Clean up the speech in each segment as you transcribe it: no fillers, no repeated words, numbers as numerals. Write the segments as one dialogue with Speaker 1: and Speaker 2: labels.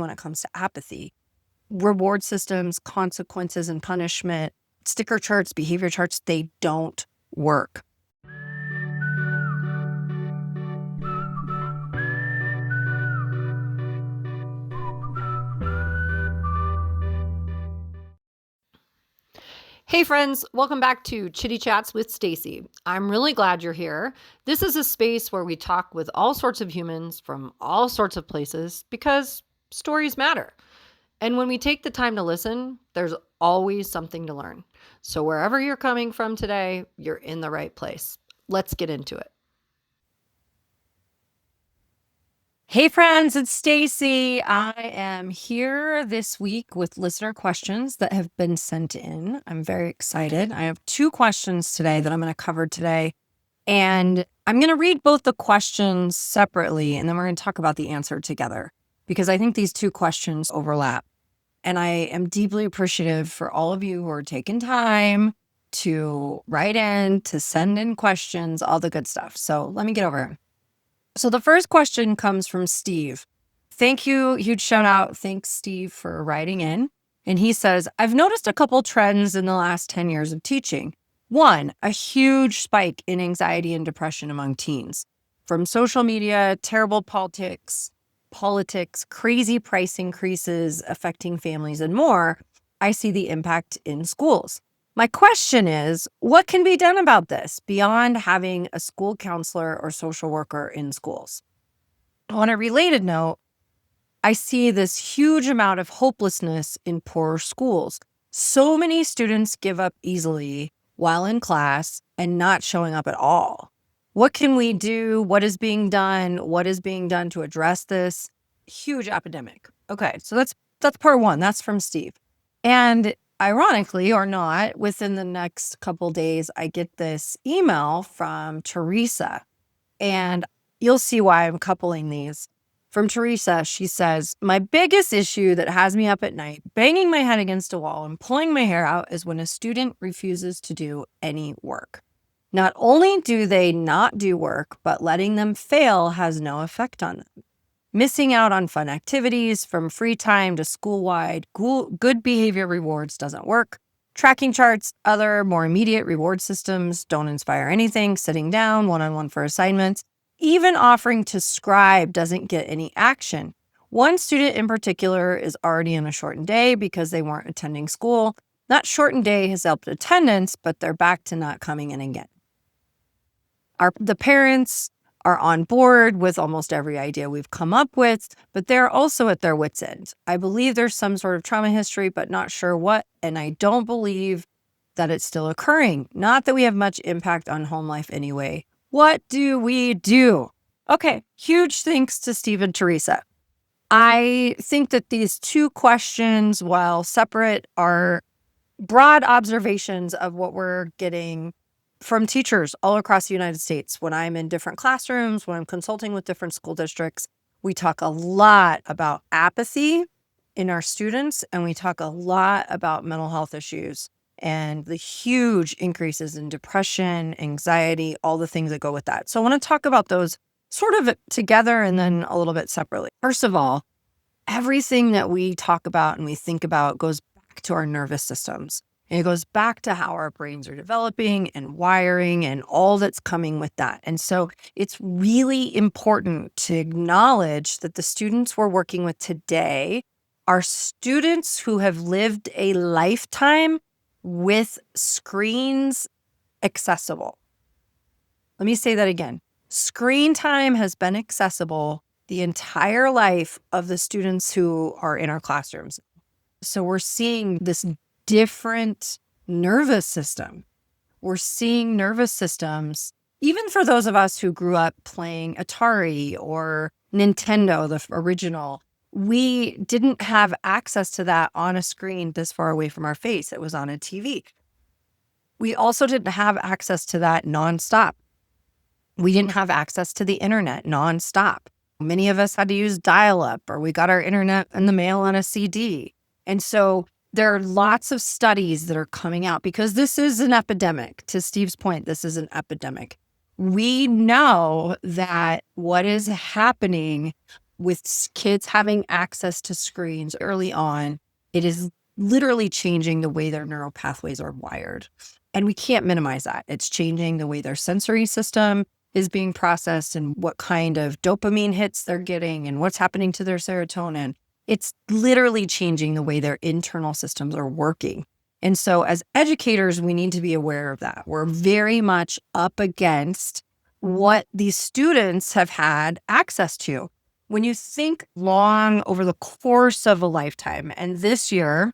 Speaker 1: when it comes to apathy. Reward systems, consequences and punishment, sticker charts, behavior charts, they don't work.
Speaker 2: Hey friends, welcome back to Chitty Chats with Stacy. I'm really glad you're here. This is a space where we talk with all sorts of humans from all sorts of places because stories matter. And when we take the time to listen, there's always something to learn. So wherever you're coming from today, you're in the right place. Let's get into it.
Speaker 1: Hey friends, it's Stacy. I am here this week with listener questions that have been sent in. I'm very excited. I have 2 questions today that I'm going to cover today. And I'm going to read both the questions separately, and then we're going to talk about the answer together because I think these 2 questions overlap. And I am deeply appreciative for all of you who are taking time to write in, to send in questions, all the good stuff. So let me get over it. So the first question comes from Steve. Thank you. Huge shout out. Thanks, Steve, for writing in. And he says, I've noticed a couple trends in the last 10 years of teaching. 1, a huge spike in anxiety and depression among teens. From social media, terrible politics, crazy price increases affecting families, and more, I see the impact in schools. My question is, what can be done about this beyond having a school counselor or social worker in schools? On a related note, I see this huge amount of hopelessness in poorer schools. So many students give up easily while in class and not showing up at all. What can we do? What is being done? What is being done to address this huge epidemic? Okay, so that's part 1. That's from Steve. And ironically or not, within the next couple days, I get this email from Teresa, and you'll see why I'm coupling these. From Teresa, she says, my biggest issue that has me up at night, banging my head against a wall and pulling my hair out is when a student refuses to do any work. Not only do they not do work, but letting them fail has no effect on them. Missing out on fun activities from free time to school-wide good behavior rewards doesn't work. Tracking charts, other more immediate reward systems don't inspire anything. Sitting down one-on-one for assignments, even offering to scribe doesn't get any action. One student in particular is already on a shortened day because they weren't attending school. That shortened day has helped attendance, but they're back to not coming in again. The parents are on board with almost every idea we've come up with, but they're also at their wits' end. I believe there's some sort of trauma history, but not sure what, and I don't believe that it's still occurring. Not that we have much impact on home life anyway. What do we do? Okay, huge thanks to Steve and Teresa. I think that these 2 questions, while separate, are broad observations of what we're getting from teachers all across the United States. When I'm in different classrooms, when I'm consulting with different school districts, we talk a lot about apathy in our students, and we talk a lot about mental health issues and the huge increases in depression, anxiety, all the things that go with that. So I want to talk about those sort of together and then a little bit separately. First of all, everything that we talk about and we think about goes back to our nervous systems. And it goes back to how our brains are developing and wiring and all that's coming with that. And so it's really important to acknowledge that the students we're working with today are students who have lived a lifetime with screens accessible. Let me say that again. Screen time has been accessible the entire life of the students who are in our classrooms. So we're seeing this different nervous system. We're seeing nervous systems, even for those of us who grew up playing Atari or Nintendo, the original, we didn't have access to that on a screen this far away from our face. It was on a TV. We also didn't have access to that nonstop. We didn't have access to the internet nonstop. Many of us had to use dial-up, or we got our internet in the mail on a CD. And so there are lots of studies that are coming out because this is an epidemic. To Steve's point, this is an epidemic. We know that what is happening with kids having access to screens early on, it is literally changing the way their neural pathways are wired. And we can't minimize that. It's changing the way their sensory system is being processed and what kind of dopamine hits they're getting and what's happening to their serotonin. It's literally changing the way their internal systems are working. And so as educators, we need to be aware of that. We're very much up against what these students have had access to. When you think long over the course of a lifetime, and this year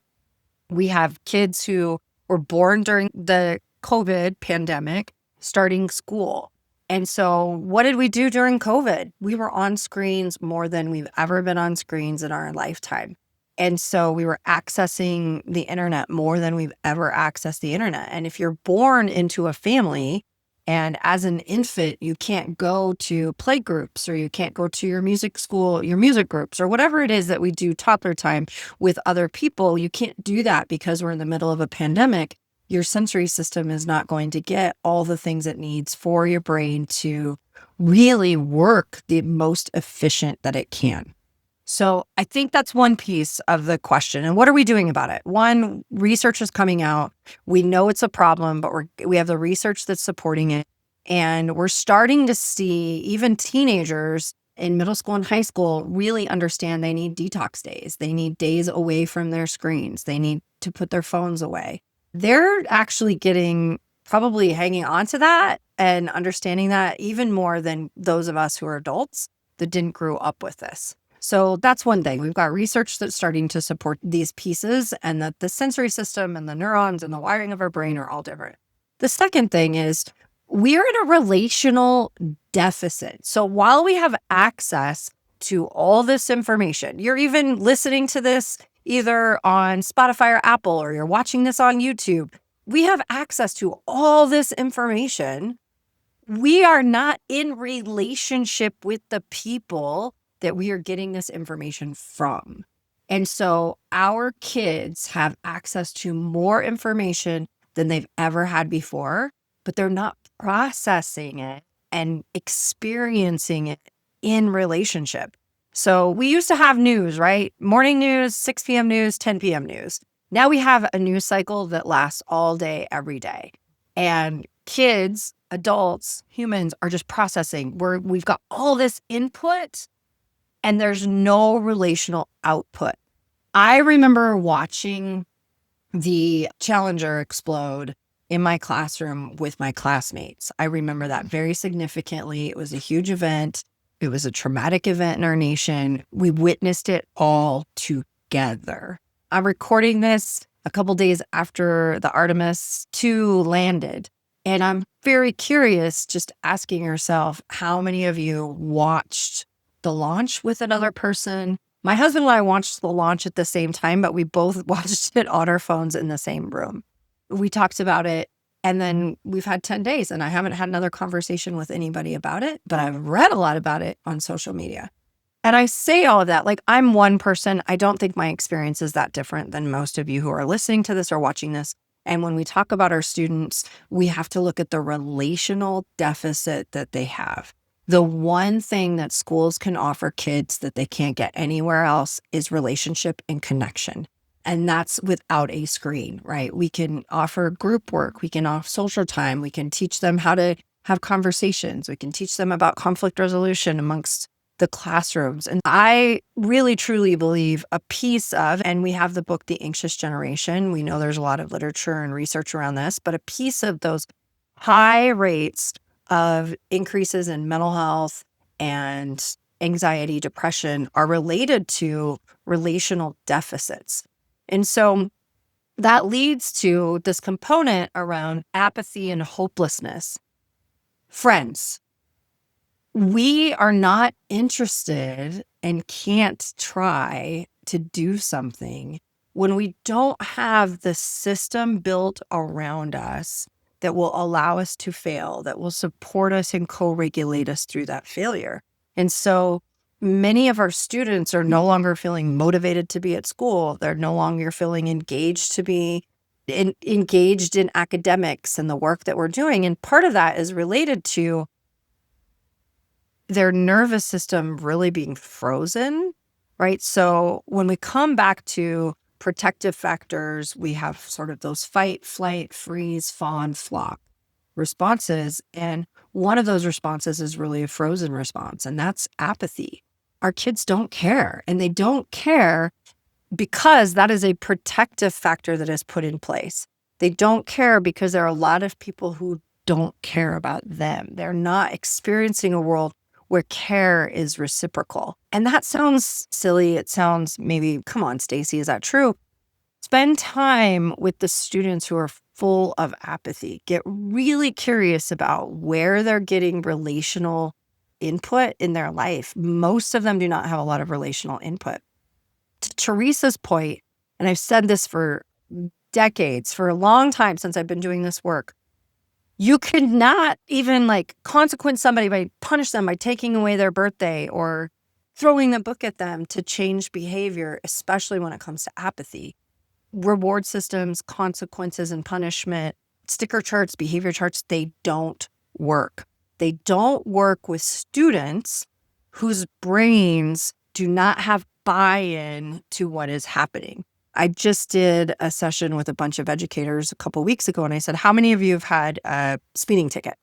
Speaker 1: we have kids who were born during the COVID pandemic starting school. And so what did we do during COVID? We were on screens more than we've ever been on screens in our lifetime. And so we were accessing the internet more than we've ever accessed the internet. And if you're born into a family and as an infant, you can't go to play groups or you can't go to your music school, your music groups, or whatever it is that we do toddler time with other people, you can't do that because we're in the middle of a pandemic. Your sensory system is not going to get all the things it needs for your brain to really work the most efficient that it can. So I think that's one piece of the question. And what are we doing about it? One, research is coming out. We know it's a problem, but we have the research that's supporting it. And we're starting to see even teenagers in middle school and high school really understand they need detox days. They need days away from their screens. They need to put their phones away. They're actually probably hanging on to that and understanding that even more than those of us who are adults that didn't grow up with this. So that's one thing. We've got research that's starting to support these pieces and that the sensory system and the neurons and the wiring of our brain are all different. The second thing is we're in a relational deficit. So while we have access to all this information, you're even listening to this either on Spotify or Apple, or you're watching this on YouTube. We have access to all this information. We are not in relationship with the people that we are getting this information from. And so our kids have access to more information than they've ever had before, but they're not processing it and experiencing it in relationship. So we used to have news, right? Morning news, 6 p.m. news, 10 p.m. news. Now we have a news cycle that lasts all day, every day. And kids, adults, humans are just processing. We've got all this input and there's no relational output. I remember watching the Challenger explode in my classroom with my classmates. I remember that very significantly. It was a huge event. It was a traumatic event in our nation. We witnessed it all together. I'm recording this a couple days after the Artemis 2 landed. And I'm very curious, just asking yourself, how many of you watched the launch with another person? My husband and I watched the launch at the same time, but we both watched it on our phones in the same room. We talked about it, and then we've had 10 days, and I haven't had another conversation with anybody about it, but I've read a lot about it on social media. And I say all of that, like I'm one person. I don't think my experience is that different than most of you who are listening to this or watching this. And when we talk about our students, we have to look at the relational deficit that they have. The one thing that schools can offer kids that they can't get anywhere else is relationship and connection. And that's without a screen, right? We can offer group work. We can offer social time. We can teach them how to have conversations. We can teach them about conflict resolution amongst the classrooms. And I really, truly believe a piece of, and we have the book, The Anxious Generation. We know there's a lot of literature and research around this, but a piece of those high rates of increases in mental health and anxiety, depression are related to relational deficits. And so that leads to this component around apathy and hopelessness. Friends, we are not interested and can't try to do something when we don't have the system built around us that will allow us to fail, that will support us and co-regulate us through that failure. And so many of our students are no longer feeling motivated to be at school. They're no longer feeling engaged to be engaged in academics and the work that we're doing. And part of that is related to their nervous system really being frozen, right? So when we come back to protective factors, we have sort of those fight, flight, freeze, fawn, flock responses. And one of those responses is really a frozen response, and that's apathy. Our kids don't care, and they don't care because that is a protective factor that is put in place. They don't care because there are a lot of people who don't care about them. They're not experiencing a world where care is reciprocal. And that sounds silly. It sounds maybe, come on, Stacy, is that true? Spend time with the students who are full of apathy. Get really curious about where they're getting relational input in their life. Most of them do not have a lot of relational input. To Teresa's point, and I've said this for decades, for a long time since I've been doing this work, you could not even consequence somebody by punish them by taking away their birthday or throwing the book at them to change behavior, especially when it comes to apathy. Reward systems, consequences, and punishment, sticker charts, behavior charts, they don't work. They don't work with students whose brains do not have buy-in to what is happening. I just did a session with a bunch of educators a couple weeks ago, and I said, how many of you have had a speeding ticket?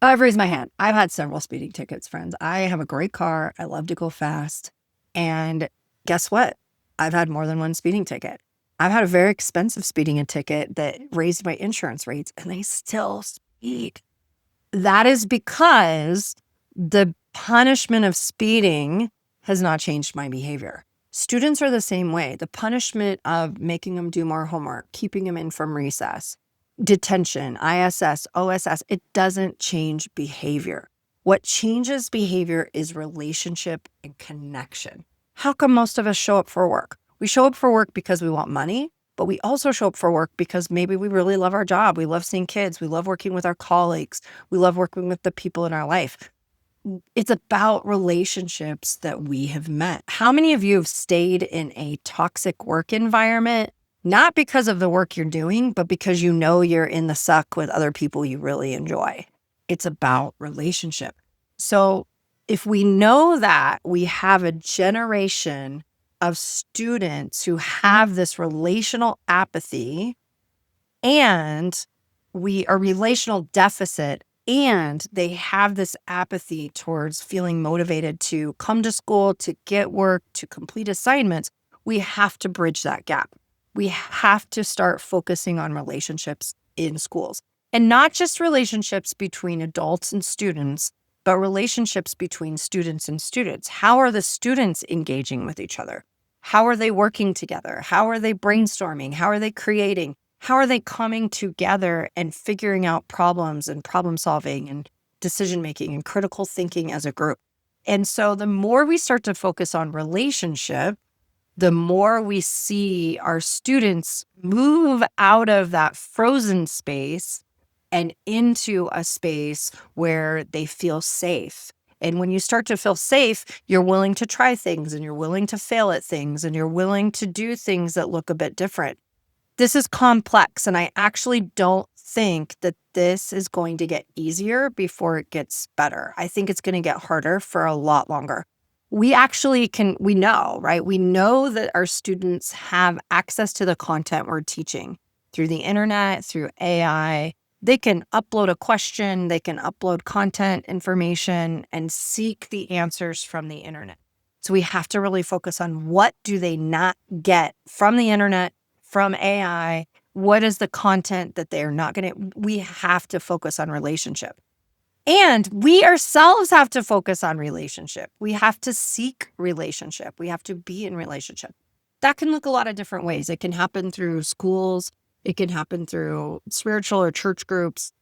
Speaker 1: I've raised my hand. I've had several speeding tickets, friends. I have a great car. I love to go fast. And guess what? I've had more than one speeding ticket. I've had a very expensive speeding ticket that raised my insurance rates, and they still speed. That is because the punishment of speeding has not changed my behavior. Students are the same way. The punishment of making them do more homework, keeping them in from recess, detention, ISS, OSS, it doesn't change behavior. What changes behavior is relationship and connection. How come most of us show up for work? We show up for work because we want money, but we also show up for work because maybe we really love our job. We love seeing kids. We love working with our colleagues. We love working with the people in our life. It's about relationships that we have met. How many of you have stayed in a toxic work environment, not because of the work you're doing, but because you know you're in the suck with other people you really enjoy? It's about relationship. So if we know that we have a generation of students who have this relational apathy and we are relational deficit, and they have this apathy towards feeling motivated to come to school, to get work, to complete assignments, we have to bridge that gap. We have to start focusing on relationships in schools, and not just relationships between adults and students, but relationships between students and students. How are the students engaging with each other? How are they working together? How are they brainstorming? How are they creating? How are they coming together and figuring out problems and problem solving and decision making and critical thinking as a group? And so the more we start to focus on relationship, the more we see our students move out of that frozen space and into a space where they feel safe. And when you start to feel safe, you're willing to try things, and you're willing to fail at things, and you're willing to do things that look a bit different. This is complex, and I actually don't think that this is going to get easier before it gets better. I think it's going to get harder for a lot longer. We know, right? We know that our students have access to the content we're teaching through the internet, through AI. They can upload a question, they can upload content information and seek the answers from the internet. So we have to really focus on what do they not get from the internet, from AI. What is the content that they're not going to? We have to focus on relationship. And we ourselves have to focus on relationship. We have to seek relationship. We have to be in relationship. That can look a lot of different ways. It can happen through schools. It can happen through spiritual or church groups,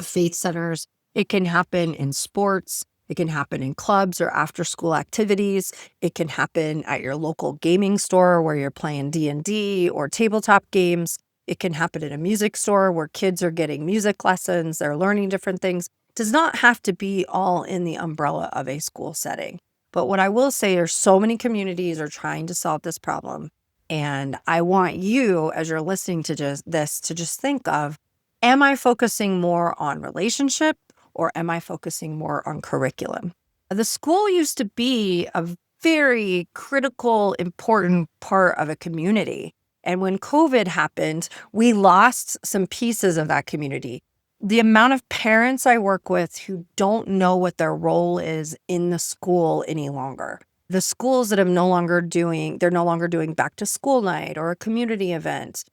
Speaker 1: faith centers. It can happen in sports. It can happen in clubs or after school activities. It can happen at your local gaming store where you're playing D&D or tabletop games. It can happen in a music store where kids are getting music lessons. They're learning different things. It does not have to be all in the umbrella of a school setting. But what I will say is so many communities are trying to solve this problem. And I want you, as you're listening to this, to just think of, am I focusing more on relationship, or am I focusing more on curriculum? The school used to be a very critical, important part of a community. And when COVID happened, we lost some pieces of that community. The amount of parents I work with who don't know what their role is in the school any longer. The schools that they're no longer doing back to school night or a community event.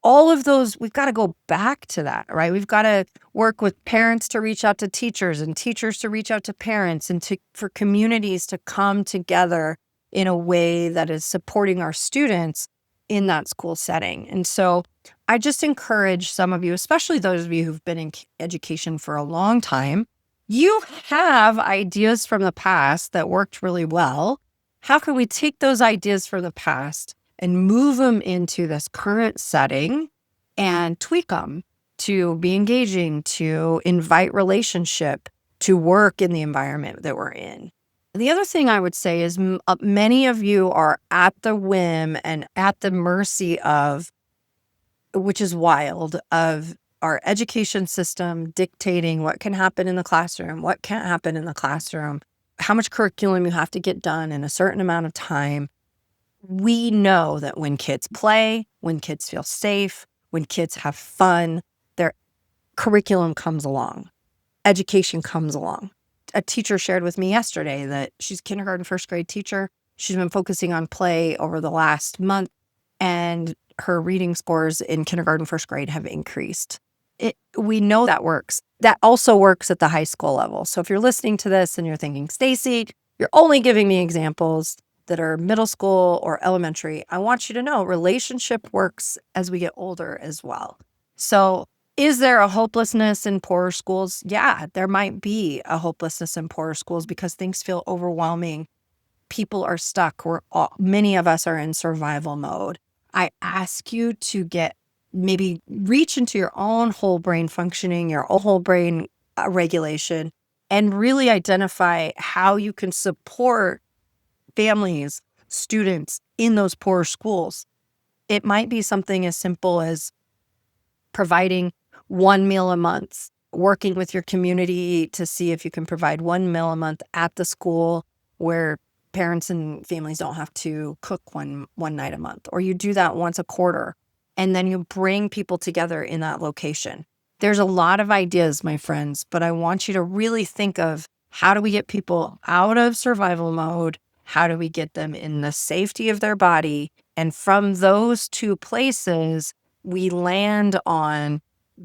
Speaker 1: All of those, we've got to go back to that, right? We've got to work with parents to reach out to teachers and teachers to reach out to parents and for communities to come together in a way that is supporting our students in that school setting. And so I just encourage some of you, especially those of you who've been in education for a long time, you have ideas from the past that worked really well. How can we take those ideas from the past and move them into this current setting and tweak them to be engaging, to invite relationship, to work in the environment that we're in? The other thing I would say is many of you are at the whim and at the mercy of, which is wild, of our education system dictating what can happen in the classroom, what can't happen in the classroom, how much curriculum you have to get done in a certain amount of time. We know that when kids play, when kids feel safe, when kids have fun, their curriculum comes along, education comes along. A teacher shared with me yesterday that she's a kindergarten, first grade teacher. She's been focusing on play over the last month, and her reading scores in kindergarten, first grade have increased. We know that works. That also works at the high school level. So if you're listening to this and you're thinking, Stacy, you're only giving me examples that are middle school or elementary, I want you to know relationship works as we get older as well. So is there a hopelessness in poorer schools? Yeah, there might be a hopelessness in poorer schools because things feel overwhelming. People are stuck. Many of us are in survival mode. I ask you to maybe reach into your own whole brain functioning, your own whole brain regulation, and really identify how you can support families, students in those poorer schools. It might be something as simple as providing one meal a month, working with your community to see if you can provide one meal a month at the school where parents and families don't have to cook one night a month, or you do that once a quarter, and then you bring people together in that location. There's a lot of ideas, my friends, but I want you to really think of how do we get people out of survival mode? How do we get them in the safety of their body? And from those two places, we land on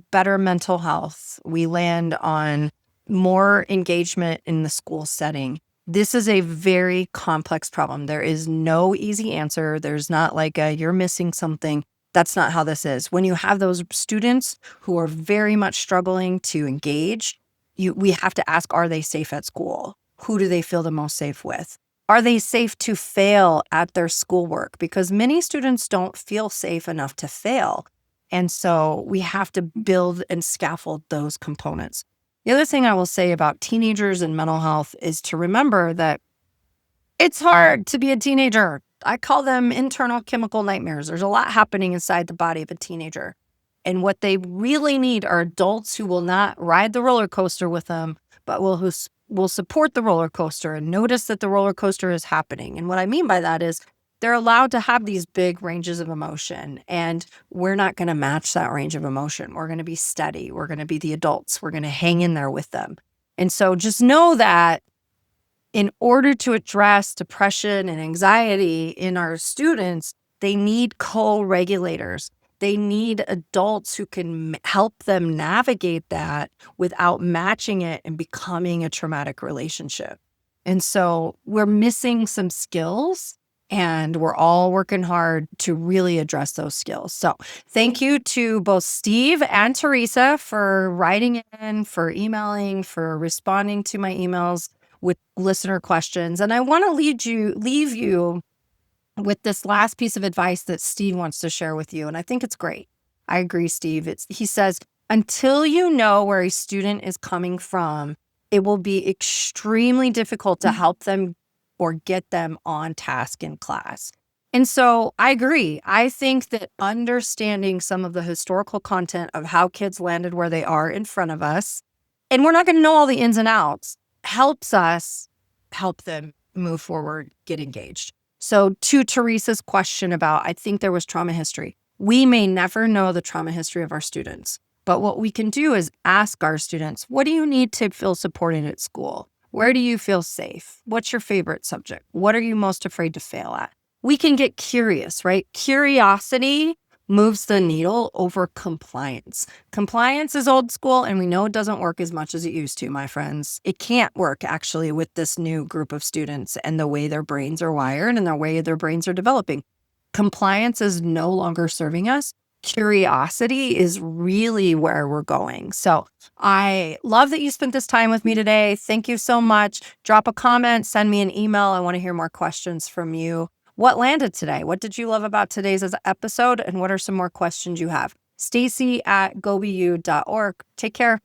Speaker 1: better mental health. We land on more engagement in the school setting. This is a very complex problem. There is no easy answer. There's not like you're missing something. That's not how this is. When you have those students who are very much struggling to engage, we have to ask, are they safe at school? Who do they feel the most safe with? Are they safe to fail at their schoolwork? Because many students don't feel safe enough to fail. And so we have to build and scaffold those components. The other thing I will say about teenagers and mental health is to remember that it's hard to be a teenager. I call them internal chemical nightmares. There's a lot happening inside the body of a teenager. And what they really need are adults who will not ride the roller coaster with them, but will support the roller coaster and notice that the roller coaster is happening. And what I mean by that is they're allowed to have these big ranges of emotion, and we're not going to match that range of emotion. We're going to be steady. We're going to be the adults. We're going to hang in there with them. And so just know that in order to address depression and anxiety in our students, they need co-regulators. They need adults who can help them navigate that without matching it and becoming a traumatic relationship. And so we're missing some skills, and we're all working hard to really address those skills. So thank you to both Steve and Teresa for writing in, for emailing, for responding to my emails with listener questions. And I want to leave you with this last piece of advice that Steve wants to share with you. And I think it's great. I agree, Steve. He says, until you know where a student is coming from, it will be extremely difficult to help them or get them on task in class. And so I agree. I think that understanding some of the historical content of how kids landed where they are in front of us and we're not going to know all the ins and outs, helps us help them move forward, get engaged. So to Teresa's question about, I think there was trauma history. We may never know the trauma history of our students, but what we can do is ask our students, what do you need to feel supported at school? Where do you feel safe? What's your favorite subject? What are you most afraid to fail at? We can get curious, right? Curiosity moves the needle over compliance. Compliance is old school, and we know it doesn't work as much as it used to, my friends. It can't work actually with this new group of students and the way their brains are wired and the way their brains are developing. Compliance is no longer serving us. Curiosity is really where we're going. So I love that you spent this time with me today. Thank you so much. Drop a comment, send me an email. I want to hear more questions from you. What landed today? What did you love about today's episode? And what are some more questions you have? Stacy at gobu.org. Take care.